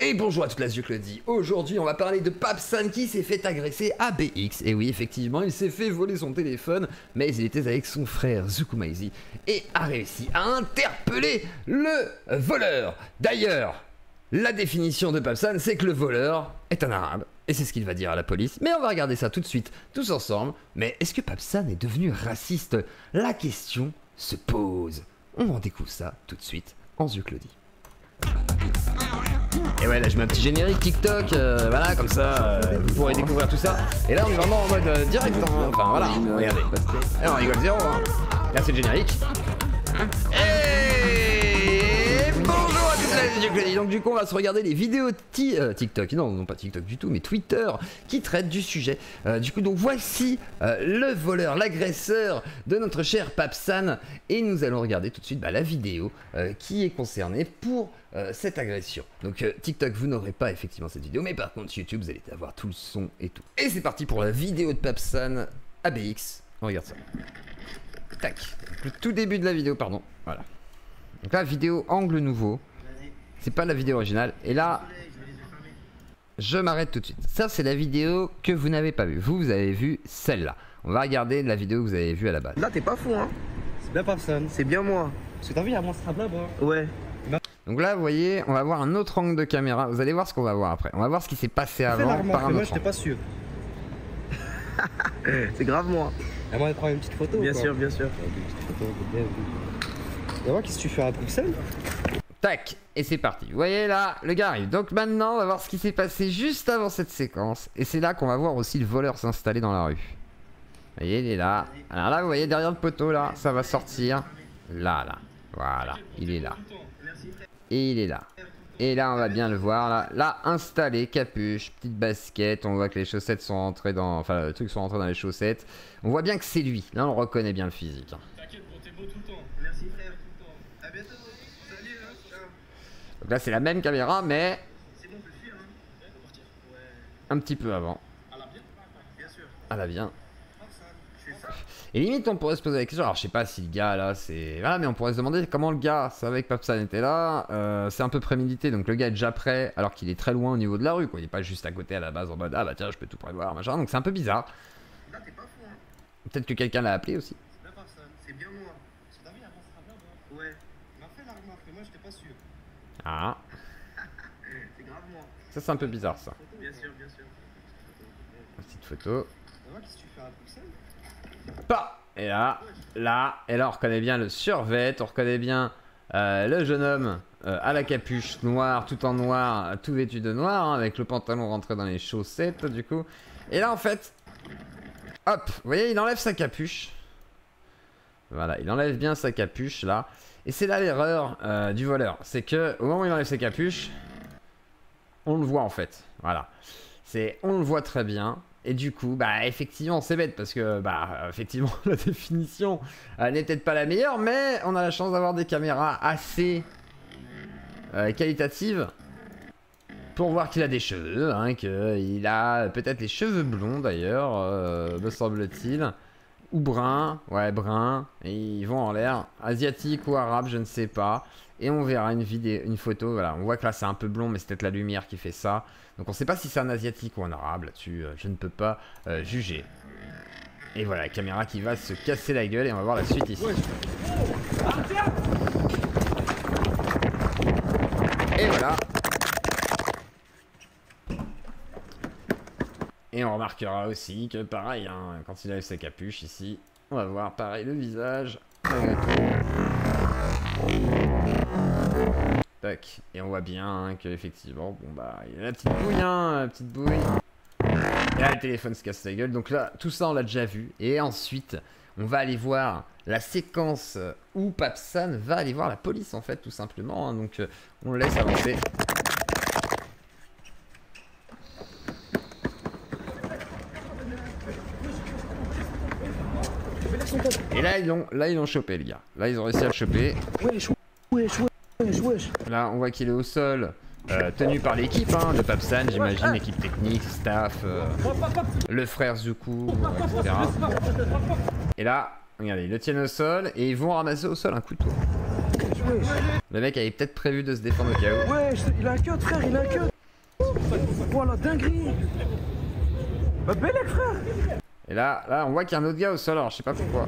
Et bonjour à toute la Zuclodie. Aujourd'hui on va parler de Papsan qui s'est fait agresser à BX. Et oui, effectivement, il s'est fait voler son téléphone, mais il était avec son frère Zukumaizi et a réussi à interpeller le voleur. D'ailleurs, la définition de Papsan, c'est que le voleur est un arabe. Et c'est ce qu'il va dire à la police. Mais on va regarder ça tout de suite, tous ensemble. Mais est-ce que Papsan est devenu raciste? La question se pose. On en découvre ça tout de suite en Zuclodie. Et ouais, là je mets un petit générique TikTok, voilà, comme ça, vous pourrez découvrir tout ça. Et là on est vraiment en mode direct, hein. Enfin voilà, regardez. Et on rigole zéro, hein. Là c'est le générique. Et bonjour à tous les Zuclodie. Donc du coup on va se regarder les vidéos TikTok, non pas TikTok du tout, mais Twitter, qui traitent du sujet. Du coup donc voici le voleur, l'agresseur de notre cher Papsan. Et nous allons regarder tout de suite la vidéo qui est concernée pour cette agression. Donc TikTok vous n'aurez pas effectivement cette vidéo, mais par contre sur YouTube vous allez avoir tout le son et tout. Et c'est parti pour la vidéo de Papsan à BX. On regarde ça. Tac. Le tout début de la vidéo, pardon. Voilà. Donc là vidéo angle nouveau. C'est pas la vidéo originale. Et là je m'arrête tout de suite. Ça c'est la vidéo que vous n'avez pas vue. Vous avez vu celle-là. On va regarder la vidéo que vous avez vue à la base. Là t'es pas fou hein. C'est bien Papsan. C'est bien moi. Parce que t'as vu, il y a mon strap là-bas. Ouais. Donc là, vous voyez, on va voir un autre angle de caméra. Vous allez voir ce qu'on va voir après. On va voir ce qui s'est passé avant par un moi autre j'étais angle. pas sûr. C'est grave moi. À moi de prendre une petite photo. Bien sûr, bien sûr. Une petite photo, bien vu. Et moi, qu'est-ce que tu fais à Bruxelles? Tac, et c'est parti. Vous voyez là, le gars arrive. Donc maintenant, on va voir ce qui s'est passé juste avant cette séquence. Et c'est là qu'on va voir aussi le voleur s'installer dans la rue. Vous voyez, il est là. Alors là, vous voyez derrière le poteau, là, ça va sortir. Là. Voilà, il est là. Et il est là. Et là on va bien le voir là installé, capuche, petite basket, on voit que les chaussettes sont rentrées dans... Enfin le truc sont rentrés dans les chaussettes. On voit bien que c'est lui, là on reconnaît bien le physique. T'inquiète, bro, t'es beau tout le temps. Merci frère, tout le temps. À bientôt. Salut hein. Ciao. Donc là c'est la même caméra mais C'est bon, on peut le fuir hein. On peut partir. Ouais. un petit peu avant. À la bien. Bien sûr. Ah là bien. Je fais ça. Et limite on pourrait se poser la question, alors je sais pas si le gars là c'est... Voilà, mais on pourrait se demander comment le gars savait que Papsan était là. C'est un peu prémédité, donc le gars est déjà prêt alors qu'il est très loin au niveau de la rue quoi. Il est pas juste à côté à la base en mode ah bah tiens je peux tout prévoir machin, donc c'est un peu bizarre. Là t'es pas fou hein. Peut-être que quelqu'un l'a appelé aussi. C'est bien Papsan. C'est bien moi. Parce que t'as vu, il y a mon strap là-bas. Ouais. Il m'a fait la remarque, mais moi j'étais pas sûr. Ah, C'est grave moi. ça c'est un peu bizarre ça. Bien sûr, bien sûr. Petite photo. Et moi, qu'est-ce que tu fais à Bruxelles? Pas. Et là, et là on reconnaît bien le survêt, on reconnaît bien le jeune homme à la capuche noire, tout en noir, tout vêtu de noir, hein, avec le pantalon rentré dans les chaussettes du coup. Et là en fait, hop, vous voyez il enlève sa capuche. Voilà, il enlève bien sa capuche là. Et c'est là l'erreur du voleur, c'est que au moment où il enlève sa capuche, on le voit en fait, voilà. On le voit très bien. Et du coup, bah effectivement c'est bête parce que bah effectivement la définition n'est peut-être pas la meilleure, mais on a la chance d'avoir des caméras assez qualitatives pour voir qu'il a des cheveux, hein, qu'il a peut-être les cheveux blonds d'ailleurs, me semble-t-il, ou bruns, ouais bruns, et ils vont en l'air, asiatique ou arabe, je ne sais pas. Et on verra une photo, voilà, on voit que là c'est un peu blond mais c'est peut-être la lumière qui fait ça. Donc on sait pas si c'est un asiatique ou un arabe, là-dessus je ne peux pas juger. Et voilà, la caméra qui va se casser la gueule et on va voir la suite ici. Et voilà. Et on remarquera aussi que pareil, hein, quand il lève sa capuche ici, on va voir pareil le visage. Tac. Et on voit bien hein, que effectivement, bon bah, il y a la petite bouille, hein, la petite bouille. Et là, le téléphone se casse la gueule. Donc là, tout ça, on l'a déjà vu. Et ensuite, on va aller voir la séquence où Papsan va aller voir la police, en fait, tout simplement. Hein. Donc, on le laisse avancer. Et là, ils l'ont chopé, les gars. Là, ils ont réussi à le choper. Là, on voit qu'il est au sol, tenu par l'équipe hein, de Papsan, j'imagine, l'équipe technique, staff, le frère Zuku, etc. Et là, regardez, ils le tiennent au sol et ils vont ramasser au sol un couteau. Le mec avait peut-être prévu de se défendre au cas où. Ouais, il a un cut, frère, il a un cut. Voilà, dinguerie. Bah, Bellec, frère. Et là, on voit qu'il y a un autre gars au sol, alors je sais pas pourquoi.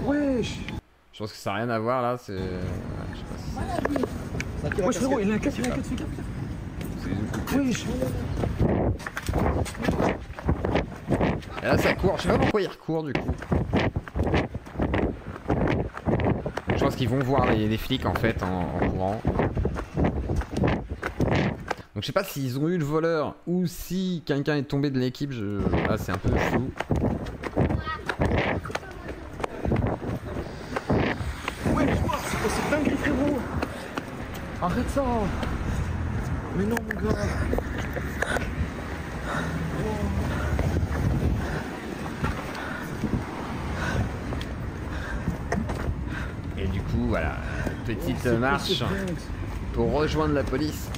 Wesh. Je pense que ça n'a rien à voir là, c'est. Je sais pas si Wesh, frérot, il a un cut, fais gaffe. c'est. Wesh. Et là ça court, je sais pas pourquoi il recourt du coup. Je pense qu'ils vont voir les flics en fait en courant. Donc je sais pas s'ils ont eu le voleur ou si quelqu'un est tombé de l'équipe, là c'est un peu flou. Ouais, mais quoi, c'est dingue, frérot. Arrête ça. Mais non, mon gars. Et du coup voilà, petite marche pour rejoindre la police.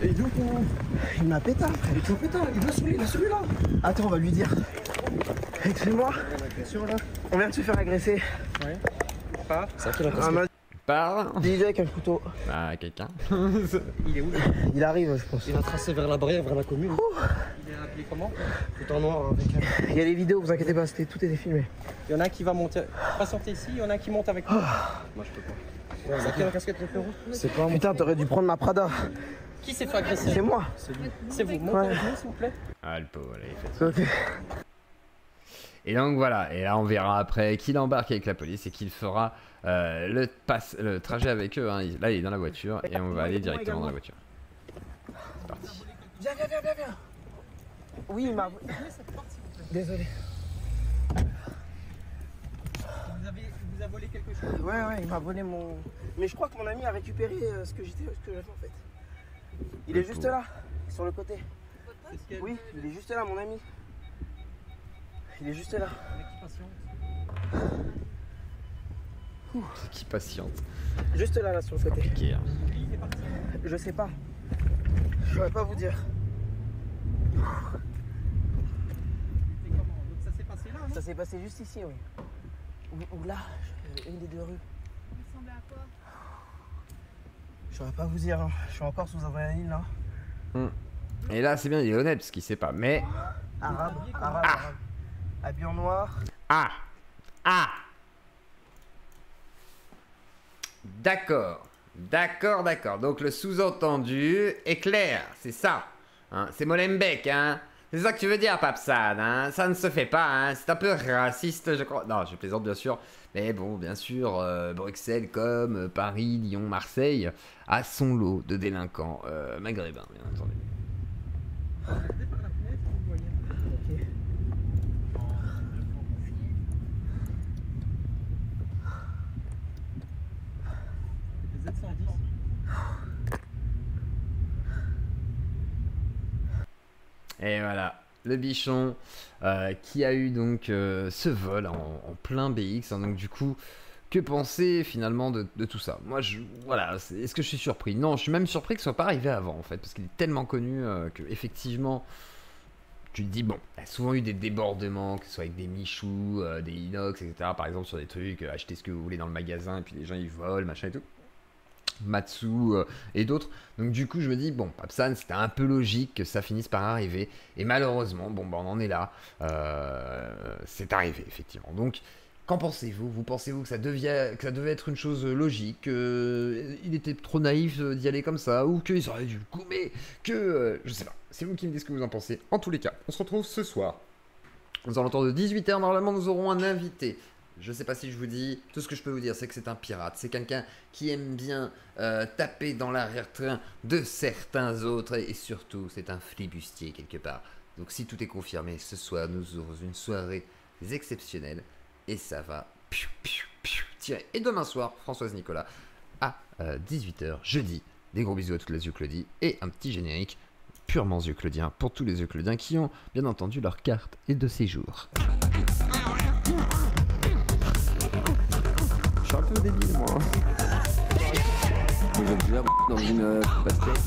Et donc, il m'a pétard, frère. Il m'a pétard, il a celui-là. Attends, on va lui dire. Excuse-moi. On vient de se faire agresser. Ouais. Par C'est qui l'a Par DJ avec un couteau. bah quelqu'un. Il est où? Il arrive, je pense. Il a tracé vers la barrière, vers la commune. Il est appelé comment? Tout en noir avec un... Il y a les vidéos, vous inquiétez pas, tout était filmé. Il y en a un qui va monter. Pas sortir ici, il y en a un qui monte avec moi. Moi je peux pas. Ouais, c'est qui la casquette de frérot? C'est pas putain, t'aurais dû prendre ma Prada. Qui s'est fait agresser? C'est moi. C'est vous. Montez avec nous s'il vous plaît. Ah le pauvre, là, il fait ça. Ok. Et donc voilà, et là on verra après qu'il embarque avec la police et qu'il fera le trajet avec eux. Hein. Là il est dans la voiture et on va aller directement dans la voiture. C'est parti. Viens. Oui, il m'a... Désolé. Vous avez volé quelque chose? Ouais, il m'a volé mon... Mais je crois que mon ami a récupéré ce que j'avais en fait. Il est juste là, sur le côté. Oui, il est juste là, mon ami. Il est juste là. C'est qui patiente. Juste là, sur le côté. Compliqué, hein. Je sais pas. Je saurais pas vous dire. Donc ça s'est passé là, non? Ça s'est passé juste ici, oui. Ou là, une des deux rues. Il ressemblait à quoi? Je saurais pas vous dire, hein. Je suis encore sous adrénaline là. Et là c'est bien, il est honnête parce qu'il sait pas. Mais Arabe. Habillé en noir. ah d'accord. Donc le sous-entendu est clair, c'est ça. Hein, c'est Molenbeek, hein. C'est ça que tu veux dire, Papsan, hein. Ça ne se fait pas, hein. C'est un peu raciste, je crois. Non, je plaisante bien sûr. Mais bon, bien sûr, Bruxelles comme Paris, Lyon, Marseille a son lot de délinquants maghrébins, bien entendu. Et voilà, le bichon qui a eu donc ce vol en plein BX. Hein, donc du coup, que penser finalement de tout ça? Moi, voilà, est-ce que je suis surpris? Non, je suis même surpris que ce soit pas arrivé avant en fait, parce qu'il est tellement connu que effectivement, tu te dis bon, il y a souvent eu des débordements, que ce soit avec des Michou, des inox, etc. Par exemple sur des trucs, achetez ce que vous voulez dans le magasin et puis les gens ils volent, machin et tout. Matsu et d'autres. Donc du coup je me dis bon, Papsan, c'était un peu logique que ça finisse par arriver et malheureusement bon bah on en est là, c'est arrivé effectivement. Donc qu'en pensez-vous? Vous pensez-vous que ça devait être une chose logique, il était trop naïf d'y aller comme ça, ou qu'ils auraient dû le gommer, que je sais pas, c'est vous qui me dites ce que vous en pensez. En tous les cas, on se retrouve ce soir aux alentours de 18 h. Normalement nous aurons un invité. Je sais pas si je vous dis, tout ce que je peux vous dire c'est que c'est un pirate, c'est quelqu'un qui aime bien taper dans l'arrière-train de certains autres et surtout c'est un flibustier quelque part. Donc si tout est confirmé, ce soir nous aurons une soirée exceptionnelle et ça va tirer. Et demain soir, Françoise Nicolas à 18 h jeudi. Des gros bisous à toute la Zeuclodie et un petit générique purement Zeuclodien pour tous les Zeuclodiens qui ont bien entendu leur carte et de séjour. Je suis un peu débile moi. Vous êtes déjà dans une basket.